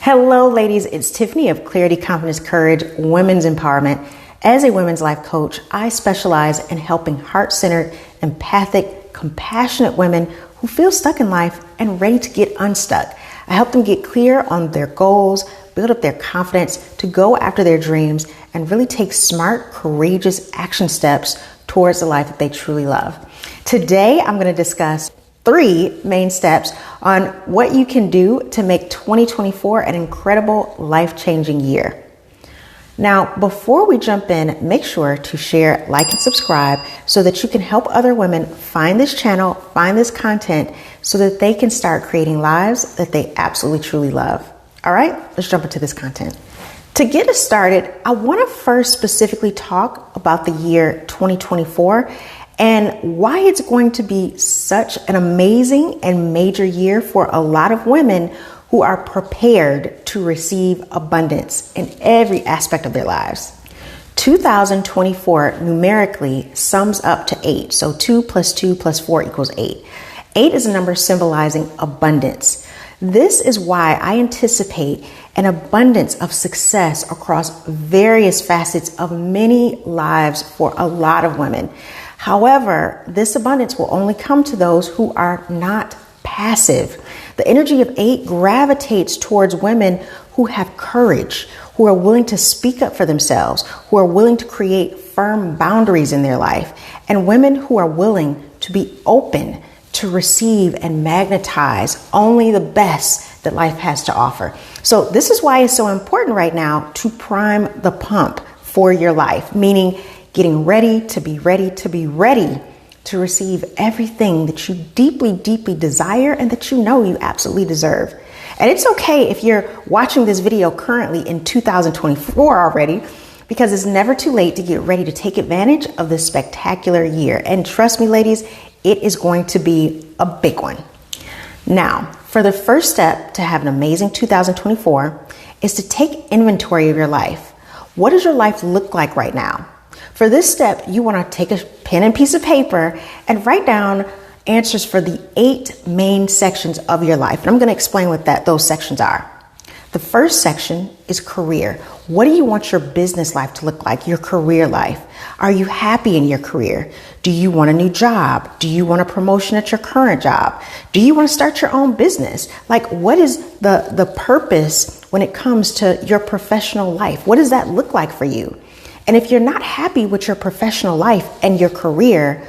Hello, ladies. It's Tiffany of Clarity, Confidence, Courage, Women's Empowerment. As a women's life coach, I specialize in helping heart-centered, empathic, compassionate women who feel stuck in life and ready to get unstuck. I help them get clear on their goals, build up their confidence to go after their dreams, and really take smart, courageous action steps towards the life that they truly love. Today, I'm going to discuss 3 main steps on what you can do to make 2024 an incredible, life-changing year. Now, before we jump in, make sure to share, like, and subscribe so that you can help other women find this channel, find this content, so that they can start creating lives that they absolutely, truly love. All right, let's jump into this content. To get us started, I want to first specifically talk about the year 2024 and why it's going to be such an amazing and major year for a lot of women who are prepared to receive abundance in every aspect of their lives. 2024 numerically sums up to 8. So 2 plus 2 plus 4 equals 8. 8 is a number symbolizing abundance. This is why I anticipate an abundance of success across various facets of many lives for a lot of women. However, this abundance will only come to those who are not passive. The energy of 8 gravitates towards women who have courage, who are willing to speak up for themselves, who are willing to create firm boundaries in their life, and women who are willing to be open to receive and magnetize only the best that life has to offer. So this is why it's so important right now to prime the pump for your life, meaning getting ready to be ready to be ready to receive everything that you deeply, deeply desire and that you know you absolutely deserve. And it's okay if you're watching this video currently in 2024 already, because it's never too late to get ready to take advantage of this spectacular year. And trust me, ladies, it is going to be a big one. Now, for the first step to have an amazing 2024 is to take inventory of your life. What does your life look like right now? For this step, you want to take a pen and piece of paper and write down answers for the 8 main sections of your life. And I'm going to explain what those sections are. The first section is career. What do you want your business life to look like, your career life? Are you happy in your career? Do you want a new job? Do you want a promotion at your current job? Do you want to start your own business? Like, what is the purpose when it comes to your professional life? What does that look like for you? And if you're not happy with your professional life and your career,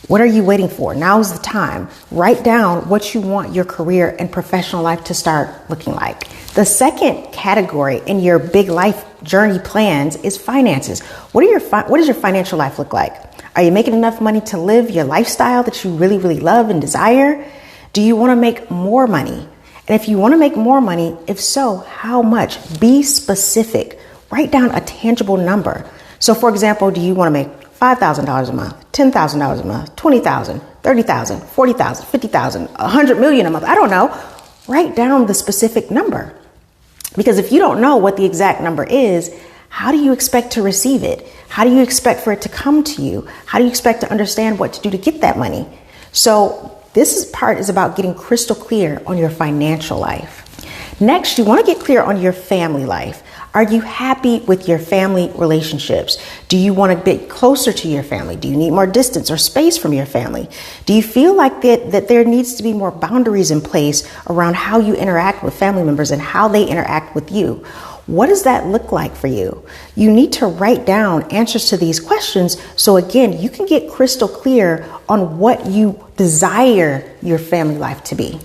what are you waiting for? Now's the time. Write down what you want your career and professional life to start looking like. The second category in your big life journey plans is finances. What does your financial life look like? Are you making enough money to live your lifestyle that you really, really love and desire? Do you want to make more money? And if you want to make more money, if so, how much? Be specific. Write down a tangible number. So for example, do you want to make $5,000 a month, $10,000 a month, $20,000, $30,000, $40,000, $50,000, $100 million a month? I don't know. Write down the specific number. Because if you don't know what the exact number is, how do you expect to receive it? How do you expect for it to come to you? How do you expect to understand what to do to get that money? So this part is about getting crystal clear on your financial life. Next, you want to get clear on your family life. Are you happy with your family relationships? Do you want to get closer to your family? Do you need more distance or space from your family? Do you feel like that there needs to be more boundaries in place around how you interact with family members and how they interact with you? What does that look like for you? You need to write down answers to these questions so again, you can get crystal clear on what you desire your family life to be.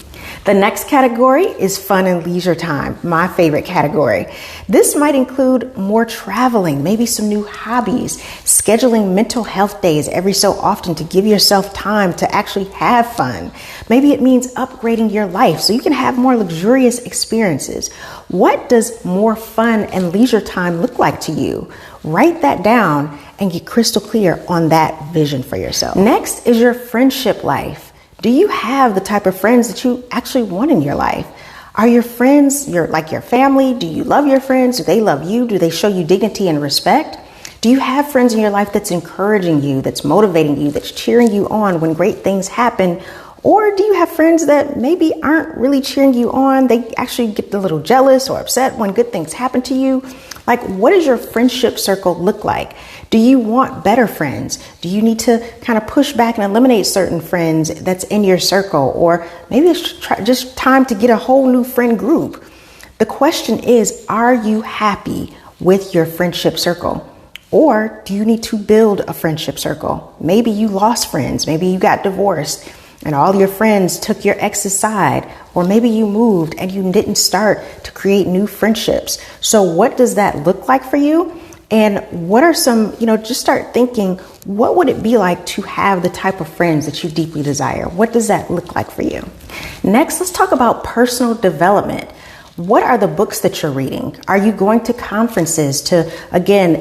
The next category is fun and leisure time, my favorite category. This might include more traveling, maybe some new hobbies, scheduling mental health days every so often to give yourself time to actually have fun. Maybe it means upgrading your life so you can have more luxurious experiences. What does more fun and leisure time look like to you? Write that down and get crystal clear on that vision for yourself. Next is your friendship life. Do you have the type of friends that you actually want in your life? Are your friends like your family? Do you love your friends? Do they love you? Do they show you dignity and respect? Do you have friends in your life that's encouraging you, that's motivating you, that's cheering you on when great things happen? Or do you have friends that maybe aren't really cheering you on? They actually get a little jealous or upset when good things happen to you. Like, what does your friendship circle look like? Do you want better friends? Do you need to kind of push back and eliminate certain friends that's in your circle? Or maybe it's just time to get a whole new friend group. The question is, are you happy with your friendship circle? Or do you need to build a friendship circle? Maybe you lost friends. Maybe you got divorced and all your friends took your ex's side. Or maybe you moved and you didn't start to create new friendships. So what does that look like for you? And what are some, just start thinking, what would it be like to have the type of friends that you deeply desire? What does that look like for you? Next, let's talk about personal development. What are the books that you're reading? Are you going to conferences to, again,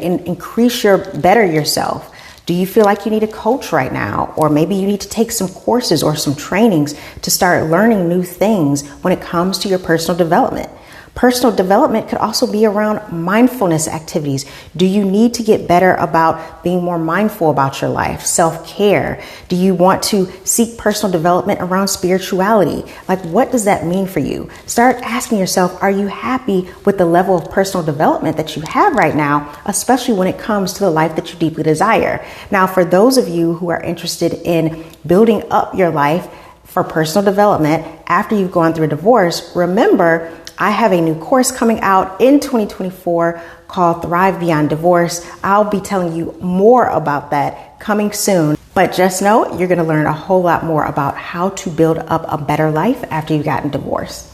better yourself? Do you feel like you need a coach right now? Or maybe you need to take some courses or some trainings to start learning new things when it comes to your personal development. Personal development could also be around mindfulness activities. Do you need to get better about being more mindful about your life, self-care? Do you want to seek personal development around spirituality? Like, what does that mean for you? Start asking yourself, are you happy with the level of personal development that you have right now, especially when it comes to the life that you deeply desire? Now, for those of you who are interested in building up your life for personal development after you've gone through a divorce, remember, I have a new course coming out in 2024 called Thrive Beyond Divorce. I'll be telling you more about that coming soon. But just know you're going to learn a whole lot more about how to build up a better life after you've gotten divorced.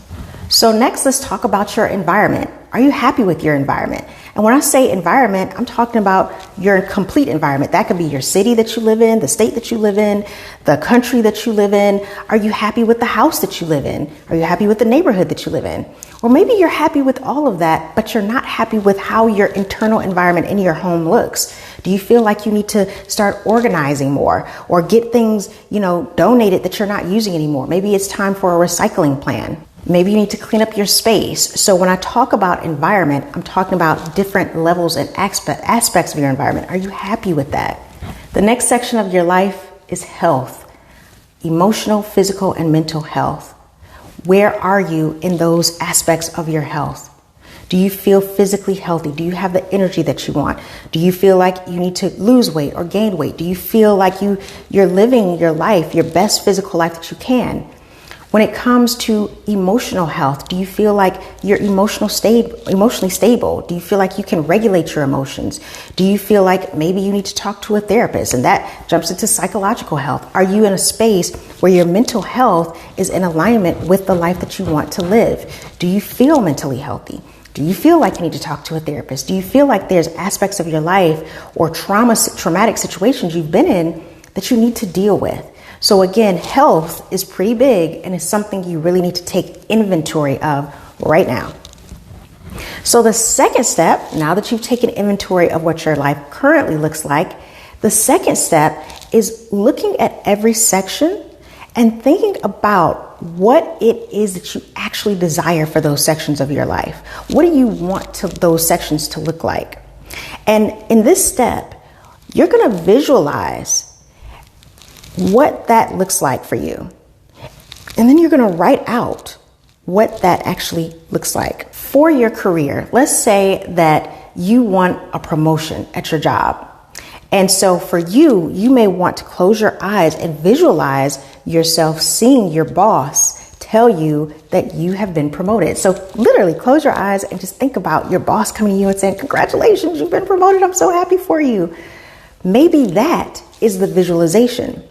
So next, let's talk about your environment. Are you happy with your environment? And when I say environment, I'm talking about your complete environment. That could be your city that you live in, the state that you live in, the country that you live in. Are you happy with the house that you live in? Are you happy with the neighborhood that you live in? Or maybe you're happy with all of that, but you're not happy with how your internal environment in your home looks. Do you feel like you need to start organizing more or get things, donated that you're not using anymore? Maybe it's time for a recycling plan. Maybe you need to clean up your space. So when I talk about environment, I'm talking about different levels and aspects of your environment. Are you happy with that? The next section of your life is health, emotional, physical, and mental health. Where are you in those aspects of your health? Do you feel physically healthy? Do you have the energy that you want? Do you feel like you need to lose weight or gain weight? Do you feel like you're living your life, your best physical life that you can? When it comes to emotional health, do you feel like you're emotionally stable? Do you feel like you can regulate your emotions? Do you feel like maybe you need to talk to a therapist? And that jumps into psychological health. Are you in a space where your mental health is in alignment with the life that you want to live? Do you feel mentally healthy? Do you feel like you need to talk to a therapist? Do you feel like there's aspects of your life or traumatic situations you've been in that you need to deal with? So again, health is pretty big and it's something you really need to take inventory of right now. So the second step, now that you've taken inventory of what your life currently looks like, the second step is looking at every section and thinking about what it is that you actually desire for those sections of your life. What do you want those sections to look like? And in this step, you're going to visualize what that looks like for you. And then you're going to write out what that actually looks like. For your career, let's say that you want a promotion at your job. And so for you, you may want to close your eyes and visualize yourself seeing your boss tell you that you have been promoted. So literally close your eyes and just think about your boss coming to you and saying, "Congratulations, you've been promoted. I'm so happy for you." Maybe that is the visualization.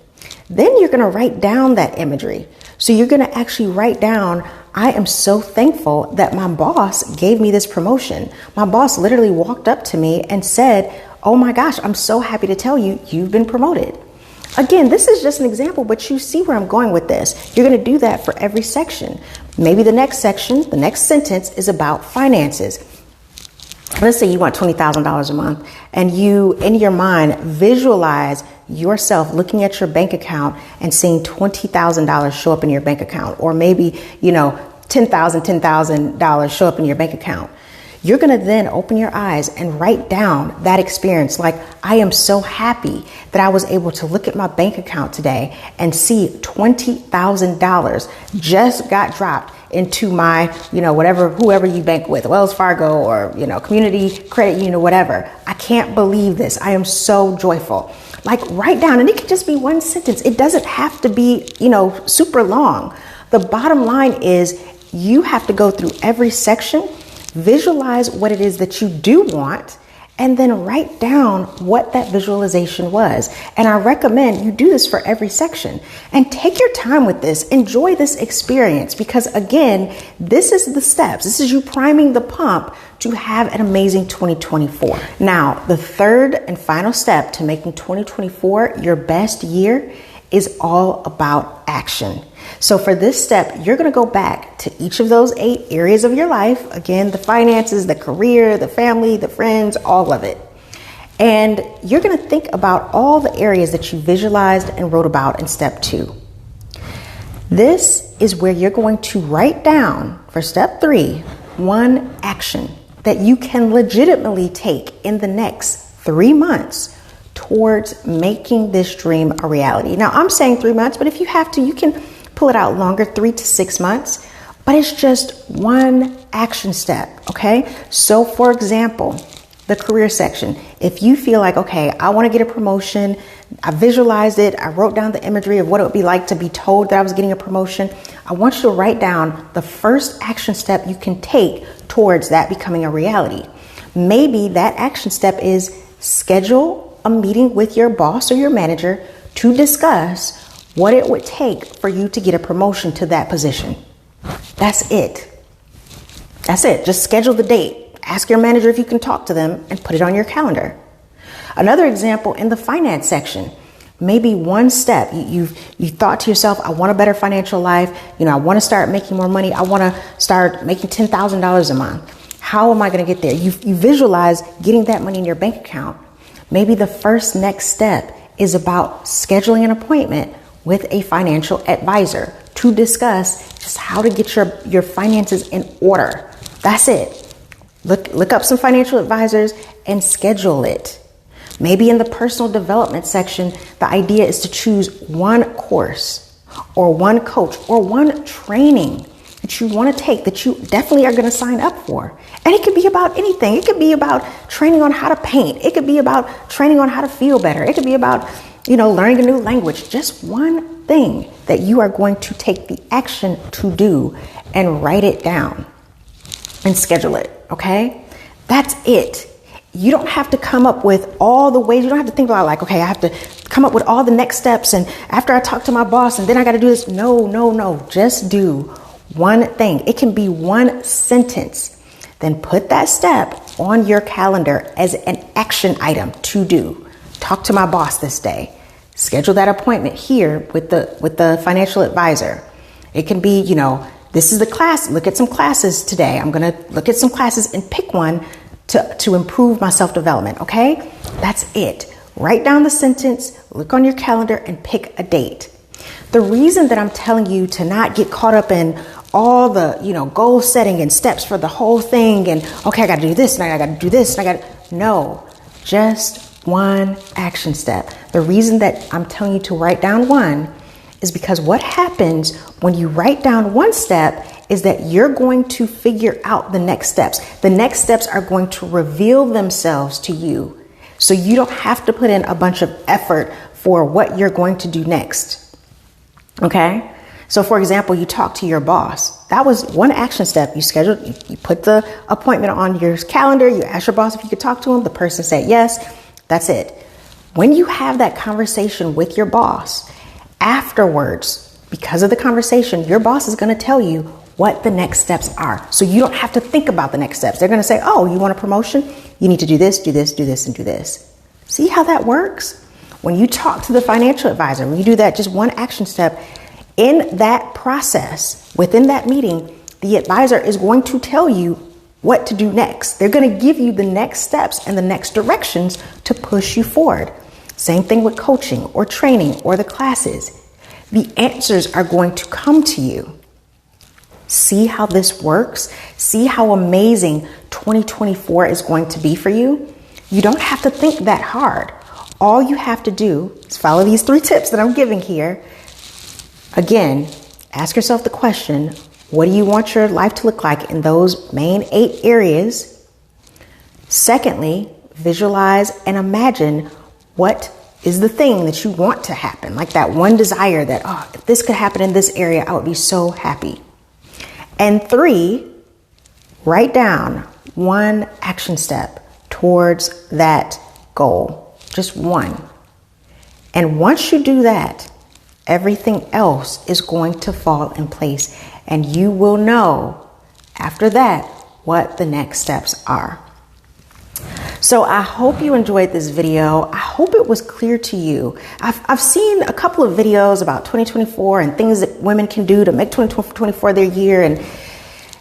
Then you're going to write down that imagery. So you're going to actually write down, "I am so thankful that my boss gave me this promotion. My boss literally walked up to me and said, 'Oh my gosh, I'm so happy to tell you, you've been promoted.'" Again, this is just an example, but you see where I'm going with this. You're going to do that for every section. Maybe the next section, the next sentence is about finances. Let's say you want $20,000 a month and you, in your mind, visualize yourself looking at your bank account and seeing $20,000 show up in your bank account, or maybe, $10,000 show up in your bank account. You're going to then open your eyes and write down that experience. Like, I am so happy that I was able to look at my bank account today and see $20,000 just got dropped into my, whoever you bank with, Wells Fargo or, Community Credit Union or whatever. I can't believe this. I am so joyful. Like, write down, and it can just be one sentence. It doesn't have to be, super long. The bottom line is you have to go through every section, visualize what it is that you do want, and then write down what that visualization was. And I recommend you do this for every section and take your time with this. Enjoy this experience because, again, this is the steps. This is you priming the pump to have an amazing 2024. Now, the third and final step to making 2024 your best year is all about action. So for this step, you're going to go back to each of those 8 areas of your life. Again, the finances, the career, the family, the friends, all of it. And you're going to think about all the areas that you visualized and wrote about in step 2. This is where you're going to write down for step 3, one action that you can legitimately take in the next 3 months towards making this dream a reality. Now, I'm saying 3 months, but if you have to, you can pull it out longer, 3 to 6 months, but it's just one action step, okay? So for example, the career section, if you feel like, okay, I want to get a promotion, I visualized it, I wrote down the imagery of what it would be like to be told that I was getting a promotion, I want you to write down the first action step you can take towards that becoming a reality. Maybe that action step is schedule a meeting with your boss or your manager to discuss what it would take for you to get a promotion to that position. That's it. That's it. Just schedule the date. Ask your manager if you can talk to them and put it on your calendar. Another example in the finance section, maybe one step. You thought to yourself, I want a better financial life. I want to start making more money. I want to start making $10,000 a month. How am I going to get there? You visualize getting that money in your bank account. Maybe the first next step is about scheduling an appointment with a financial advisor to discuss just how to get your finances in order. That's it. Look up some financial advisors and schedule it. Maybe in the personal development section, the idea is to choose one course or one coach or one training that you want to take that you definitely are going to sign up for. And it could be about anything. It could be about training on how to paint. It could be about training on how to feel better. It could be about, learning a new language. Just one thing that you are going to take the action to do and write it down and schedule it. Okay? That's it. You don't have to come up with all the ways. You don't have to think about like, okay, I have to come up with all the next steps. And after I talk to my boss and then I got to do this. No. Just do one thing. It can be one sentence. Then put that step on your calendar as an action item to do. Talk to my boss this day. Schedule that appointment here with the financial advisor. It can be, this is the class. Look at some classes today. I'm going to look at some classes and pick one to improve my self-development. Okay? That's it. Write down the sentence, look on your calendar and pick a date. The reason that I'm telling you to not get caught up in all the, goal setting and steps for the whole thing and, okay, I got to do this and I got to do this and no, just one action step. The reason that I'm telling you to write down one is because what happens when you write down one step is that you're going to figure out the next steps. The next steps are going to reveal themselves to you. So you don't have to put in a bunch of effort for what you're going to do next. Okay? So for example, you talk to your boss. That was one action step. You scheduled, you put the appointment on your calendar. You asked your boss if you could talk to him. The person said yes. That's it. When you have that conversation with your boss, afterwards, because of the conversation, your boss is going to tell you what the next steps are. So you don't have to think about the next steps. They're going to say, oh, you want a promotion? You need to do this, and do this. See how that works? When you talk to the financial advisor, when you do that, just one action step, in that process, within that meeting, the advisor is going to tell you what to do next. They're going to give you the next steps and the next directions to push you forward. Same thing with coaching or training or the classes. The answers are going to come to you. See how this works? See how amazing 2024 is going to be for you? You don't have to think that hard. All you have to do is follow these 3 tips that I'm giving here. Again, ask yourself the question, what do you want your life to look like in those main 8 areas? Secondly, visualize and imagine what is the thing that you want to happen. Like that one desire that, oh, if this could happen in this area, I would be so happy. And 3, write down one action step towards that goal. Just one. And once you do that, everything else is going to fall in place. And you will know after that what the next steps are. So I hope you enjoyed this video. I hope it was clear to you. I've seen a couple of videos about 2024 and things that women can do to make 2024 their year. And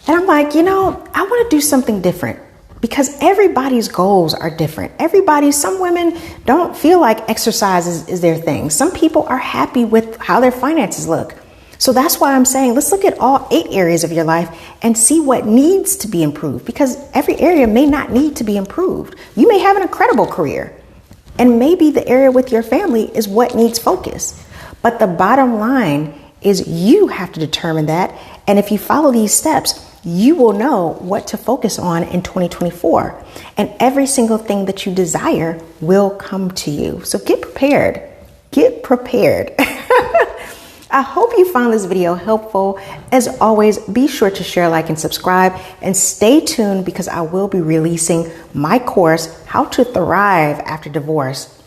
I'm like, I want to do something different because everybody's goals are different. Some women don't feel like exercise is their thing. Some people are happy with how their finances look. So that's why I'm saying, let's look at all 8 areas of your life and see what needs to be improved, because every area may not need to be improved. You may have an incredible career, and maybe the area with your family is what needs focus. But the bottom line is you have to determine that. And if you follow these steps, you will know what to focus on in 2024. And every single thing that you desire will come to you. So get prepared. Get prepared. I hope you found this video helpful. As always, be sure to share, like, and subscribe, and stay tuned because I will be releasing my course, How to Thrive After Divorce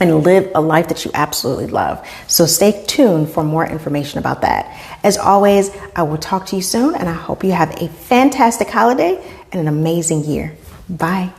and Live a Life That You Absolutely Love. So stay tuned for more information about that. As always, I will talk to you soon, and I hope you have a fantastic holiday and an amazing year. Bye.